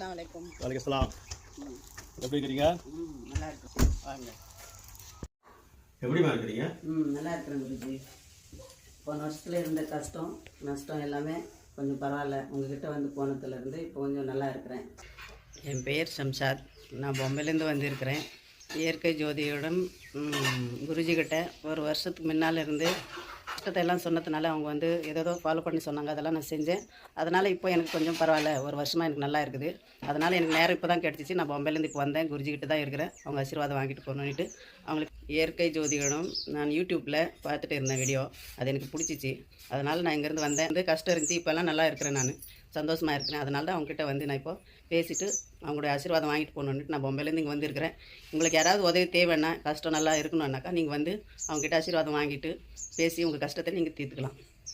அஸ்ஸலாமு அலைக்கும். வலைக்கம் சலாம். எப்படி இருக்கிறீங்க? நல்லா இருக்கு. வாங்க. எப்படிமா இருக்கிறீங்க? நல்லா இருக்கிறேன் குருஜி. போன வருஷத்துல இருந்த கஷ்டம் நஷ்டம் எல்லாமே கொஞ்சம் பரவாயில்ல. உங்ககிட்ட வந்து போனதுலேருந்து இப்போ கொஞ்சம் நல்லா இருக்கிறேன். என் பெயர் ஷம்ஷாத். நான் பொம்பையிலேருந்து வந்திருக்கிறேன். இயற்கை ஜோதியுடன் குருஜிக்கிட்ட ஒரு வருஷத்துக்கு முன்னால் இருந்து கஷ்டத்தை எல்லாம் சொன்னதுனால அவங்க வந்து ஏதோ ஃபாலோ பண்ணி சொன்னாங்க. அதெல்லாம் நான் செஞ்சேன். அதனால் இப்போ எனக்கு கொஞ்சம் பரவாயில்ல. ஒரு வருஷமாக எனக்கு நல்லா இருக்குது. அதனால் எனக்கு நேரம் இப்போ தான் கிடச்சிச்சு. நான் பொம்பையிலேருந்து இப்போ வந்தேன். குருஜிக்கிட்ட தான் இருக்கிறேன். அவங்க ஆசீர்வாதம் வாங்கிட்டு போகணுன்ட்டு அவங்களுக்கு இயற்கை ஜோதிடம் நான் யூடியூப்பில் பார்த்துட்டு இருந்தேன் வீடியோ. அது எனக்கு பிடிச்சிச்சு. அதனால் நான் இங்கேருந்து வந்தேன். வந்து கஷ்டம் இருந்துச்சு. இப்போல்லாம் நல்லா இருக்கிறேன். நான் சந்தோஷமாக இருக்கிறேன். அதனால தான் அவங்ககிட்ட வந்து நான் இப்போ பேசிவிட்டு அவங்களுடைய ஆசீர்வாதம் வாங்கிட்டு போகணுன்ட்டு நான் பொம்பையிலேருந்து இங்கே வந்திருக்கிறேன். உங்களுக்கு யாராவது உதவி தேவைன்னா கஷ்டம் நல்லா இருக்கணும்னாக்கா நீங்கள் வந்து அவங்ககிட்ட ஆசீர்வாதம் வாங்கிட்டு பேசி உங்கள் கஷ்டத்தை நீங்கள் தீர்த்துக்கலாம்.